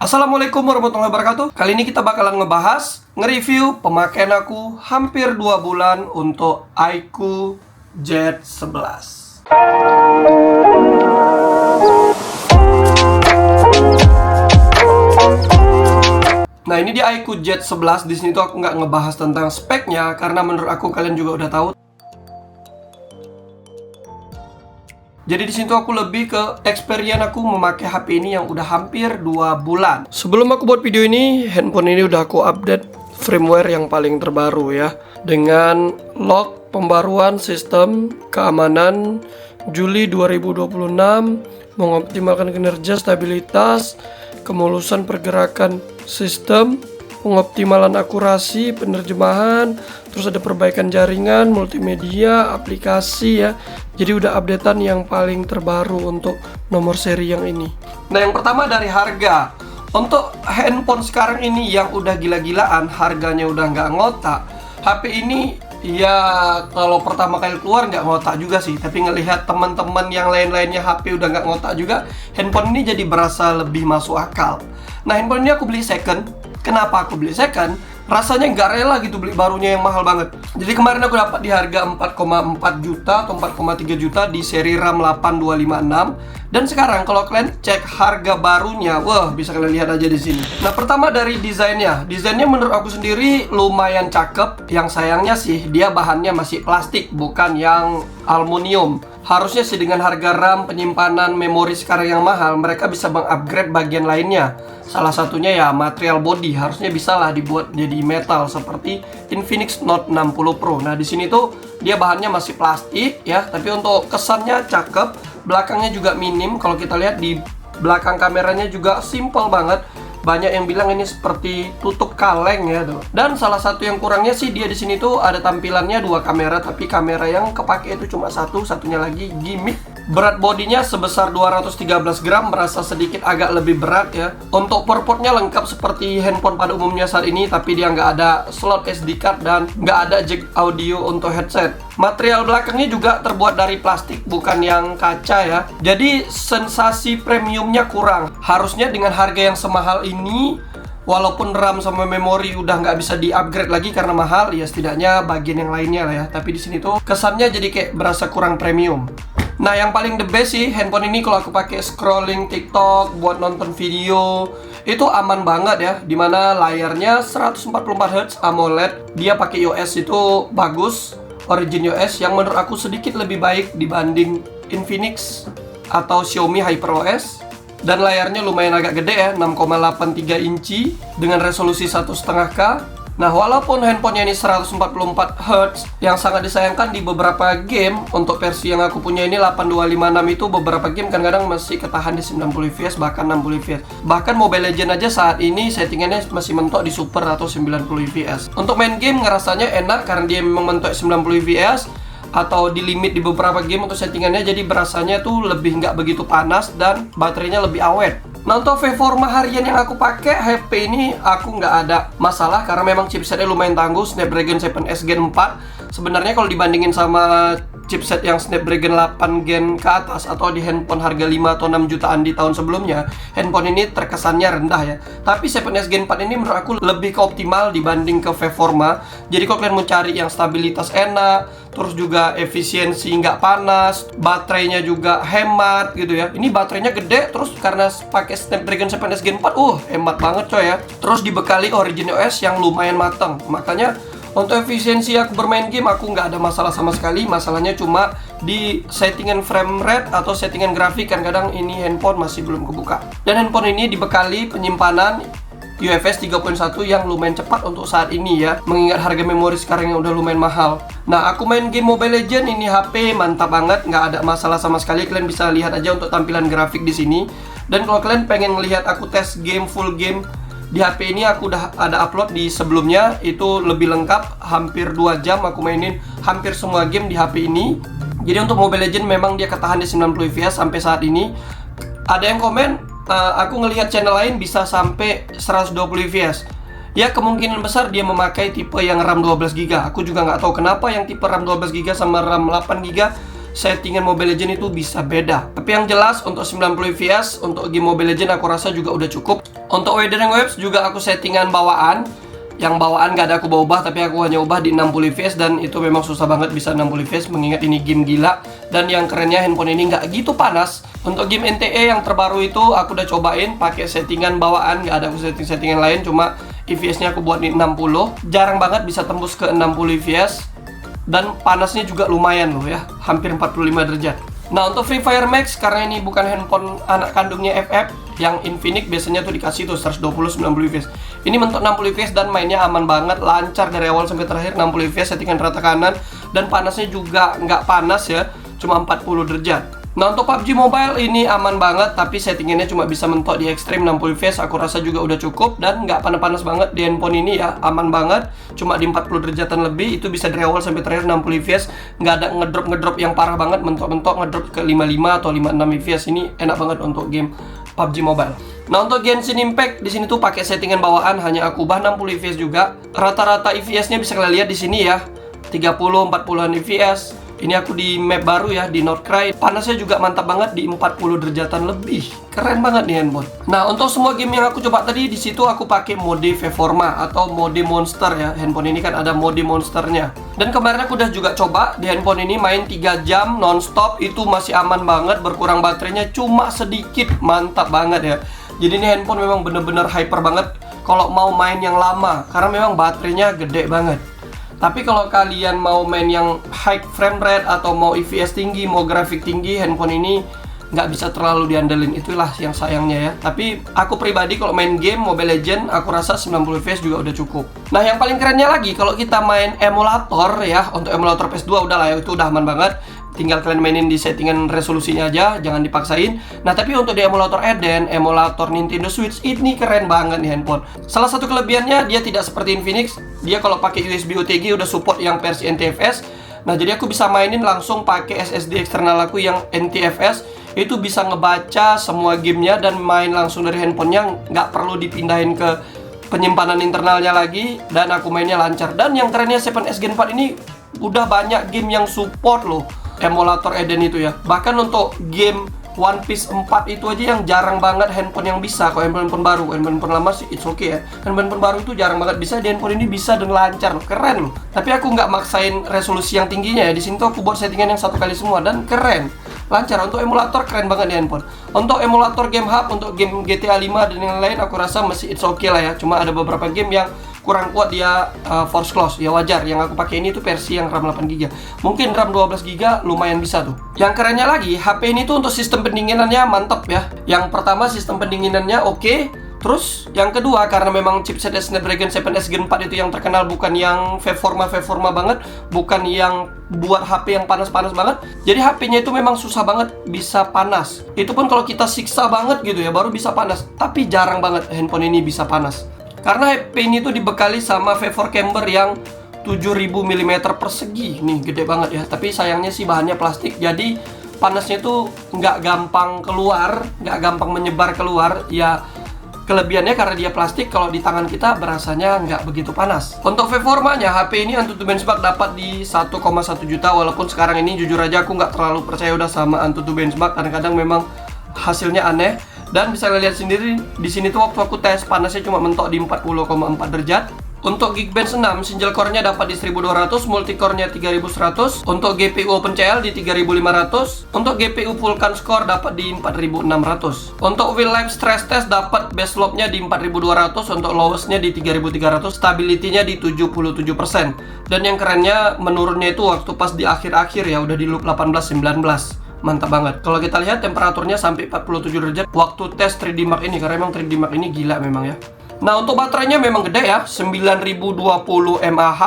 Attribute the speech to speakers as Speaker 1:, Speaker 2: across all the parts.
Speaker 1: Assalamualaikum warahmatullahi wabarakatuh. Kali ini kita bakalan ngebahas, nge-review pemakaian aku hampir 2 bulan untuk iQOO Z11. Nah, ini di iQOO Z11. Di sini tuh aku nggak ngebahas tentang speknya karena menurut aku kalian juga udah tahu. Jadi di situ aku lebih ke experience aku memakai HP ini yang udah hampir 2 bulan. Sebelum aku buat video ini, handphone ini udah aku update firmware yang paling terbaru ya, dengan lock pembaruan sistem keamanan Juli 2026, mengoptimalkan kinerja, stabilitas, kemulusan pergerakan sistem, pengoptimalan akurasi, penerjemahan, terus ada perbaikan jaringan, multimedia, aplikasi ya. Jadi udah updatean yang paling terbaru untuk nomor seri yang ini. Nah, yang pertama dari harga. Untuk handphone sekarang ini yang udah gila-gilaan, harganya udah nggak ngotak. HP ini ya kalau pertama kali keluar nggak ngotak juga sih, tapi ngelihat teman-teman yang lain-lainnya HP udah nggak ngotak juga, handphone ini jadi berasa lebih masuk akal. Nah, handphone ini aku beli second. Kenapa aku beli second? Rasanya nggak rela gitu beli barunya yang mahal banget. Jadi kemarin aku dapat di harga 4,4 juta atau 4,3 juta di seri RAM 8256. Dan sekarang kalau kalian cek harga barunya, wah, bisa kalian lihat aja di sini. Nah, pertama dari desainnya. Desainnya menurut aku sendiri lumayan cakep. Yang sayangnya sih dia bahannya masih plastik, bukan yang aluminium. Harusnya sih dengan harga RAM, penyimpanan, memori sekarang yang mahal, mereka bisa mengupgrade bagian lainnya. Salah satunya ya material body, harusnya bisa lah dibuat jadi metal seperti Infinix Note 60 Pro. Nah, di sini tuh dia bahannya masih plastik ya, tapi untuk kesannya cakep. Belakangnya juga minim, kalau kita lihat di belakang kameranya juga simple banget. Banyak yang bilang ini seperti tutup kaleng ya tuh. Dan salah satu yang kurangnya sih dia di sini tuh ada tampilannya 2 kamera, tapi kamera yang kepake itu cuma satu, satunya lagi gimmick. Berat bodinya sebesar 213 gram, merasa sedikit agak lebih berat ya. Untuk portnya lengkap seperti handphone pada umumnya saat ini, tapi dia nggak ada slot SD card dan nggak ada jack audio untuk headset. Material belakangnya juga terbuat dari plastik, bukan yang kaca ya. Jadi sensasi premiumnya kurang. Harusnya dengan harga yang semahal ini, walaupun RAM sama memori udah nggak bisa di-upgrade lagi karena mahal, ya setidaknya bagian yang lainnya lah ya. Tapi di sini tuh kesannya jadi kayak berasa kurang premium. Nah, yang paling the best sih handphone ini kalau aku pakai scrolling TikTok buat nonton video itu aman banget ya, dimana layarnya 144 Hz AMOLED. Dia pakai iOS itu bagus, Origin OS yang menurut aku sedikit lebih baik dibanding Infinix atau Xiaomi HyperOS. Dan layarnya lumayan agak gede ya, 6,83 inci dengan resolusi 1,5K. Nah, walaupun handphonenya ini 144 Hz, yang sangat disayangkan di beberapa game, untuk versi yang aku punya ini 8256 itu beberapa game kadang-kadang masih ketahan di 90 fps bahkan 60 fps. Bahkan Mobile Legends aja saat ini settingannya masih mentok di super atau 90 fps. Untuk main game ngerasanya enak karena dia memang mentok 90 fps atau di limit di beberapa game untuk settingannya, jadi berasanya tuh lebih nggak begitu panas dan baterainya lebih awet. Nah, untuk performa harian yang aku pakai HP ini aku nggak ada masalah karena memang chipsetnya lumayan tangguh, Snapdragon 7S Gen 4. Sebenarnya kalau dibandingin sama chipset yang Snapdragon 8 Gen ke atas atau di handphone harga 5 atau 6 jutaan di tahun sebelumnya, handphone ini terkesannya rendah ya. Tapi 7S Gen 4 ini menurut aku lebih ke optimal dibanding ke performa. Jadi kalau kalian mau cari yang stabilitas enak, terus juga efisiensi nggak panas, baterainya juga hemat gitu ya. Ini baterainya gede, terus karena pakai Snapdragon 7S Gen 4, hemat banget coy ya. Terus dibekali Origin OS yang lumayan matang. Makanya untuk efisiensi aku bermain game aku nggak ada masalah sama sekali. Masalahnya cuma di settingan frame rate atau settingan grafik, kadang-kadang ini handphone masih belum kebuka. Dan handphone ini dibekali penyimpanan UFS 3.1 yang lumayan cepat untuk saat ini ya, mengingat harga memori sekarang yang udah lumayan mahal. Nah, aku main game Mobile Legends ini HP mantap banget, nggak ada masalah sama sekali. Kalian bisa lihat aja untuk tampilan grafik di sini. Dan kalau kalian pengen melihat aku tes game full game di HP ini, aku udah ada upload di sebelumnya, itu lebih lengkap, hampir 2 jam aku mainin hampir semua game di HP ini. Jadi untuk Mobile Legends memang dia ketahan di 90 fps sampai saat ini. Ada yang komen, aku ngelihat channel lain bisa sampai 120 fps. Ya, kemungkinan besar dia memakai tipe yang RAM 12GB. Aku juga nggak tahu kenapa yang tipe RAM 12GB sama RAM 8GB settingan Mobile Legends itu bisa beda. Tapi yang jelas untuk 90 fps untuk game Mobile Legends aku rasa juga udah cukup. Untuk Wuthering Waves juga aku settingan bawaan. Yang bawaan gak ada aku ubah, tapi aku hanya ubah di 60 fps, dan itu memang susah banget bisa 60 fps mengingat ini game gila. Dan yang kerennya handphone ini nggak gitu panas. Untuk game NTE yang terbaru itu aku udah cobain pakai settingan bawaan, nggak ada aku settingan lain, cuma fps nya aku buat di 60. Jarang banget bisa tembus ke 60 fps, dan panasnya juga lumayan loh ya, hampir 45 derajat. Nah, untuk Free Fire Max, karena ini bukan handphone anak kandungnya FF, yang Infinix biasanya tuh dikasih tuh 120 90 fps. Ini mentok 60 fps dan mainnya aman banget, lancar dari awal sampai terakhir. 60 fps, settingan rata kanan, dan panasnya juga nggak panas ya, cuma 40 derajat. Nah, untuk PUBG Mobile ini aman banget, tapi settingannya cuma bisa mentok di ekstrim 60 fps. Aku rasa juga udah cukup, dan nggak panas-panas banget di handphone ini ya, aman banget. Cuma di 40 derajatan lebih, itu bisa dari awal sampai terakhir 60 fps. Nggak ada ngedrop yang parah banget, mentok-mentok ngedrop ke 55 atau 56 fps. Ini enak banget untuk game PUBG Mobile. Nah, untuk Genshin Impact di sini tuh pakai settingan bawaan, hanya aku ubah 60 fps juga. Rata-rata fps-nya bisa kalian lihat di sini ya, 30 40-an fps. Ini aku di map baru ya, di Northcry. Panasnya juga mantap banget di 40 derajatan lebih. Keren banget nih handphone. Nah, untuk semua game yang aku coba tadi, di situ aku pakai mode V-Forma atau mode monster ya. Handphone ini kan ada mode monsternya. Dan kemarin aku udah juga coba di handphone ini main 3 jam non-stop, itu masih aman banget, berkurang baterainya cuma sedikit. Mantap banget ya. Jadi ini handphone memang bener-bener hyper banget kalau mau main yang lama, karena memang baterainya gede banget. Tapi kalau kalian mau main yang high frame rate atau mau fps tinggi, mau grafik tinggi, handphone ini nggak bisa terlalu diandelin. Itulah yang sayangnya ya. Tapi aku pribadi kalau main game Mobile Legends, aku rasa 90 fps juga udah cukup. Nah, yang paling kerennya lagi, kalau kita main emulator ya, untuk emulator PS2 udah lah ya, itu udah aman banget. Tinggal kalian mainin di settingan resolusinya aja, jangan dipaksain. Nah, tapi untuk di emulator Eden, emulator Nintendo Switch, ini keren banget nih handphone. Salah satu kelebihannya, dia tidak seperti Infinix. Dia kalau pakai USB OTG udah support yang versi NTFS. Nah, jadi aku bisa mainin langsung pakai SSD eksternal aku yang NTFS. Itu bisa ngebaca semua gamenya dan main langsung dari handphonenya, nggak perlu dipindahin ke penyimpanan internalnya lagi, dan aku mainnya lancar. Dan yang kerennya 7S Gen 4 ini udah banyak game yang support loh emulator Eden itu ya. Bahkan untuk game One Piece 4 itu aja yang jarang banget handphone yang bisa. Kalau handphone baru, handphone lama sih it's okay ya. Handphone baru itu jarang banget bisa, di handphone ini bisa dan lancar loh, keren loh. Tapi aku nggak maksain resolusi yang tingginya ya. Di sini tuh aku buat settingan yang 1 kali semua dan keren. Lancar. Untuk emulator keren banget di handphone. Untuk emulator game hub, untuk game GTA 5 dan yang lain aku rasa masih it's okay lah ya. Cuma ada beberapa game yang kurang kuat dia force close, ya wajar. Yang aku pakai ini tuh versi yang RAM 8GB. Mungkin RAM 12GB lumayan bisa tuh. Yang kerennya lagi, HP ini tuh untuk sistem pendinginannya mantep ya. Yang pertama sistem pendinginannya oke. Terus yang kedua, karena memang chipset Snapdragon 7S Gen 4 itu yang terkenal bukan yang V-Forma banget, bukan yang buat HP yang panas-panas banget. Jadi HP-nya itu memang susah banget bisa panas. Itu pun kalau kita siksa banget gitu ya baru bisa panas. Tapi jarang banget handphone ini bisa panas. Karena HP ini tuh dibekali sama V4 camber yang 7000 mm persegi. Nih gede banget ya. Tapi sayangnya sih bahannya plastik. Jadi panasnya tuh nggak gampang keluar, nggak gampang menyebar keluar. Ya kelebihannya karena dia plastik, kalau di tangan kita berasanya nggak begitu panas. Untuk V-Formanya, HP ini AnTuTu Benchmark dapat di 1,1 juta. Walaupun sekarang ini jujur aja aku nggak terlalu percaya udah sama AnTuTu Benchmark. Kadang-kadang memang hasilnya aneh. Dan bisa lihat sendiri di sini tuh waktu aku tes panasnya cuma mentok di 40,4 derajat. Untuk Geekbench 6, single core-nya dapat di 1200, multicore-nya 3100. Untuk GPU OpenCL di 3500. Untuk GPU Vulkan Score dapat di 4600. Untuk real life stress test dapat base load-nya di 4200, untuk lowest-nya di 3300, stability-nya di 77%. Dan yang kerennya menurunnya itu waktu pas di akhir-akhir ya, udah di loop 18-19. Mantap banget. Kalau kita lihat temperaturnya sampai 47 derajat waktu tes 3D Mark ini, karena memang 3D Mark ini gila memang ya. Nah, untuk baterainya memang gede ya, 9020 mAh,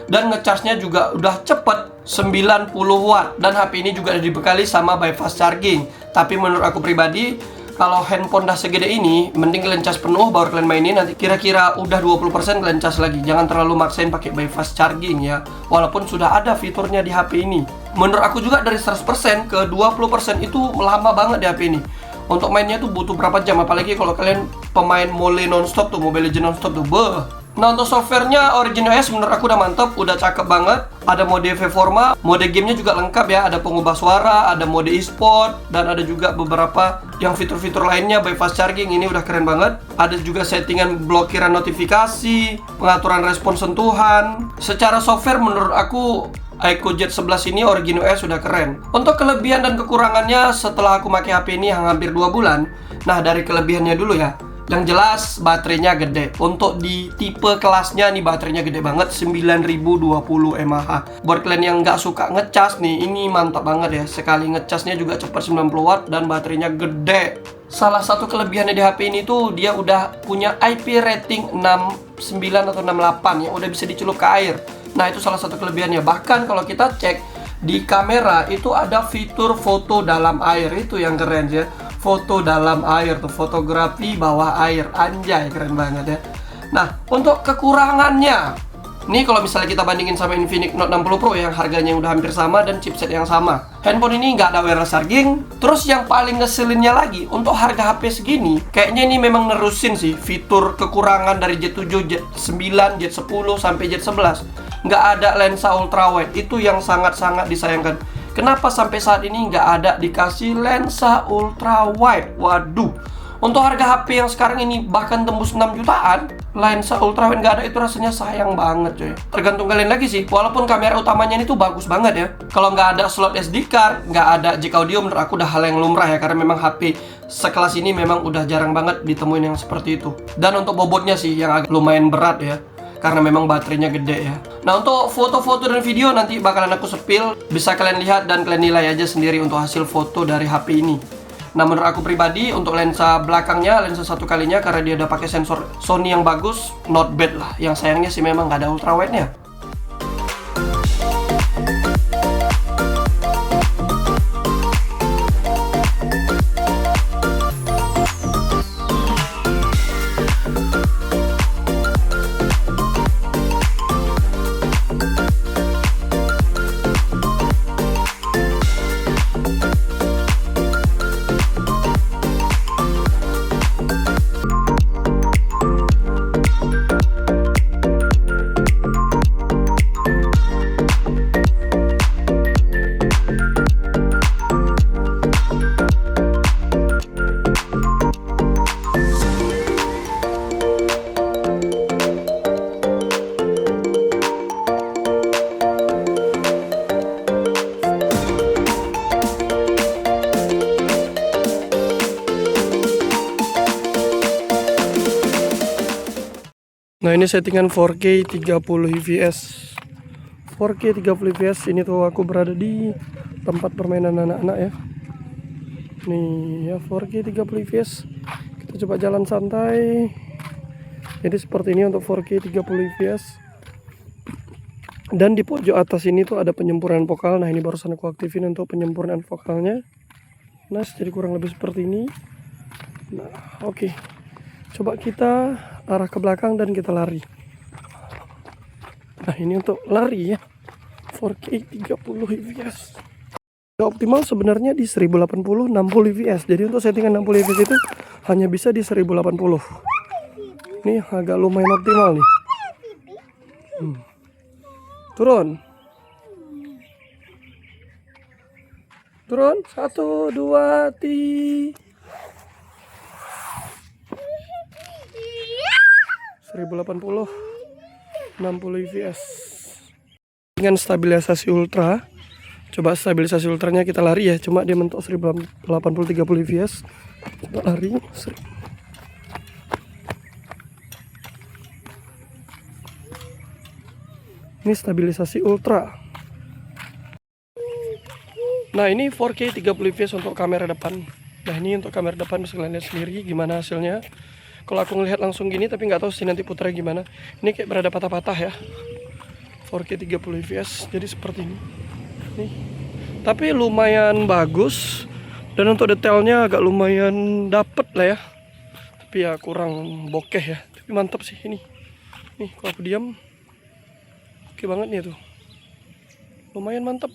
Speaker 1: dan ngecharge-nya juga udah cepet, 90 watt. Dan HP ini juga dibekali sama bypass charging. Tapi menurut aku pribadi, kalau handphone dah segede ini, mending kalian cas penuh baru kalian mainin. Nanti kira-kira udah 20% kalian cas lagi. Jangan terlalu maksain pakai bypass charging ya. Walaupun sudah ada fiturnya di HP ini. Menurut aku juga dari 100% ke 20% itu lama banget di HP ini. Untuk mainnya tuh butuh berapa jam, apalagi kalau kalian pemain mole nonstop tuh, Mobile Legends nonstop tuh, Nah, untuk softwarenya Origin OS menurut aku udah mantap, udah cakep banget. Ada mode V-Forma, mode gamenya juga lengkap ya. Ada pengubah suara, ada mode e-sport, dan ada juga beberapa yang fitur-fitur lainnya, bypass charging. Ini udah keren banget. Ada juga settingan blokiran notifikasi, pengaturan respons sentuhan. Secara software menurut aku iQOO Z11 ini Origin OS sudah keren. Untuk kelebihan dan kekurangannya setelah aku pakai HP ini hampir 2 bulan. Nah, dari kelebihannya dulu ya. Yang jelas baterainya gede. Untuk di tipe kelasnya nih baterainya gede banget, 9020 mAh. Buat kalian yang nggak suka ngecas nih, ini mantap banget ya. Sekali ngecasnya juga cepat 90 watt dan baterainya gede. Salah satu kelebihannya di HP ini tuh dia udah punya IP rating 69 atau 68 yang udah bisa dicelup ke air. Nah, itu salah satu kelebihannya. Bahkan kalau kita cek di kamera itu ada fitur foto dalam air, itu yang keren ya. Foto dalam air tuh, fotografi bawah air, anjay keren banget ya. Nah, untuk kekurangannya, nih kalau misalnya kita bandingin sama Infinix Note 60 Pro yang harganya udah hampir sama dan chipset yang sama, handphone ini nggak ada wireless charging. Terus yang paling ngeselinnya lagi, untuk harga HP segini, kayaknya ini memang nerusin sih fitur kekurangan dari Z7, Z9, Z10 sampai Z11. Nggak ada lensa ultrawide, itu yang sangat-sangat disayangkan. Kenapa sampai saat ini nggak ada dikasih lensa ultrawide? Waduh, untuk harga HP yang sekarang ini bahkan tembus 6 jutaan, lensa ultrawide nggak ada, itu rasanya sayang banget coy. Tergantung kalian lagi sih, walaupun kamera utamanya ini tuh bagus banget ya. Kalau nggak ada slot SD card, nggak ada jack audio, menurut aku udah hal yang lumrah ya. Karena memang HP sekelas ini memang udah jarang banget ditemuin yang seperti itu. Dan untuk bobotnya sih yang agak lumayan berat ya, karena memang baterainya gede ya. Nah, untuk foto-foto dan video nanti bakalan aku spill. Bisa kalian lihat dan kalian nilai aja sendiri untuk hasil foto dari HP ini. Nah, menurut aku pribadi untuk lensa belakangnya, lensa satu kalinya, karena dia udah pakai sensor Sony yang bagus, not bad lah. Yang sayangnya sih memang nggak ada ultrawide-nya. Nah, ini settingan 4K 30 fps. 4K 30 fps ini tuh aku berada di tempat permainan anak-anak ya. Nih ya, 4K 30 fps. Kita coba jalan santai. Jadi seperti ini untuk 4K 30 fps. Dan di pojok atas ini tuh ada penyempurnaan vokal. Nah, ini barusan aku aktifin untuk penyempurnaan vokalnya. Nah, jadi kurang lebih seperti ini. Nah, oke. Coba kita arah ke belakang dan kita lari. Nah, ini untuk lari ya, 4K 30 fps. Optimal sebenarnya di 1080 60 fps. Jadi untuk settingan 60 fps itu hanya bisa di 1080. Ini agak lumayan optimal nih. Turun. Turun, 1, 2, 3. 1080 60 fps dengan stabilisasi ultra. Coba stabilisasi ultranya kita lari ya, cuma dia mentok 1080 30 fps. Coba lari. Ini stabilisasi ultra. Nah, ini 4K 30 fps untuk kamera depan. Nah, ini untuk kamera depan bisa kalian lihat sendiri gimana hasilnya. Kalau aku ngelihat langsung gini, tapi nggak tahu sih nanti putarnya gimana. Ini kayak berada patah-patah ya. 4K 30 fps, jadi seperti ini. Nih. Tapi lumayan bagus. Dan untuk detailnya agak lumayan dapet lah ya. Tapi ya kurang bokeh ya. Tapi mantap sih ini. Nih, kalau aku diam, oke banget nih tuh. Lumayan mantap.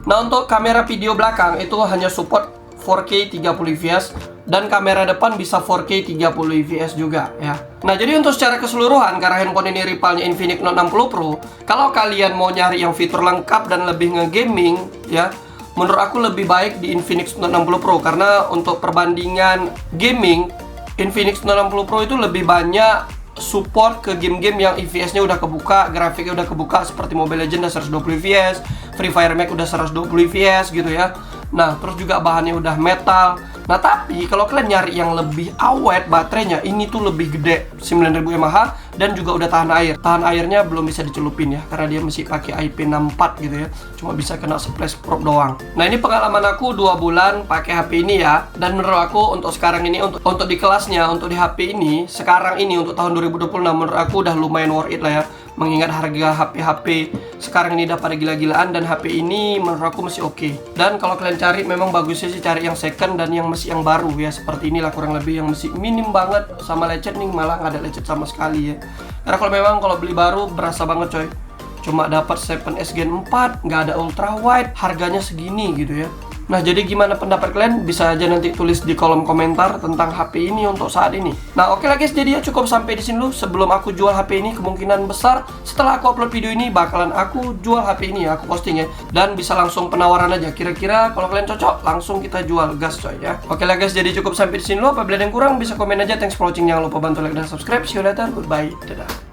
Speaker 1: Nah, untuk kamera video belakang itu hanya support 4K 30 fps dan kamera depan bisa 4K 30 fps juga ya. Nah, jadi untuk secara keseluruhan karena handphone ini rivalnya Infinix Note 60 Pro, kalau kalian mau nyari yang fitur lengkap dan lebih nge-gaming ya, menurut aku lebih baik di Infinix Note 60 Pro karena untuk perbandingan gaming Infinix Note 60 Pro itu lebih banyak support ke game-game yang FPS-nya udah kebuka, grafiknya udah kebuka seperti Mobile Legends udah 120 fps, Free Fire Max udah 120 fps gitu ya. Nah, terus juga bahannya udah metal. Nah, tapi kalau kalian nyari yang lebih awet baterainya, ini tuh lebih gede, 9000 mAh dan juga udah tahan air. Tahan airnya belum bisa dicelupin ya, karena dia masih pakai IP64 gitu ya. Cuma bisa kena splash proof doang. Nah, ini pengalaman aku 2 bulan pakai HP ini ya. Dan menurut aku untuk sekarang ini, untuk di kelasnya, untuk di HP ini, sekarang ini untuk tahun 2026 menurut aku udah lumayan worth it lah ya. Mengingat harga HP-HP sekarang ini udah pada gila-gilaan dan HP ini menurut aku masih oke. Dan kalau kalian cari memang bagusnya sih cari yang second dan yang masih yang baru ya. Seperti inilah kurang lebih yang masih minim banget, sama lecet nih malah nggak ada lecet sama sekali ya. Karena kalau beli baru berasa banget coy. Cuma dapat 7S Gen 4, nggak ada ultra wide, harganya segini gitu ya. Nah, jadi gimana pendapat kalian? Bisa aja nanti tulis di kolom komentar tentang HP ini untuk saat ini. Nah, oke lah guys, jadi ya cukup sampai di sini dulu. Sebelum aku jual HP ini, kemungkinan besar setelah aku upload video ini bakalan aku jual HP ini ya, aku posting ya. Dan bisa langsung penawaran aja. Kira-kira kalau kalian cocok, langsung kita jual, gas coy ya. Oke lah guys, jadi cukup sampai di sini dulu. Apabila ada yang kurang bisa komen aja. Thanks for watching. Jangan lupa bantu like dan subscribe. See you later. Goodbye. Dadah.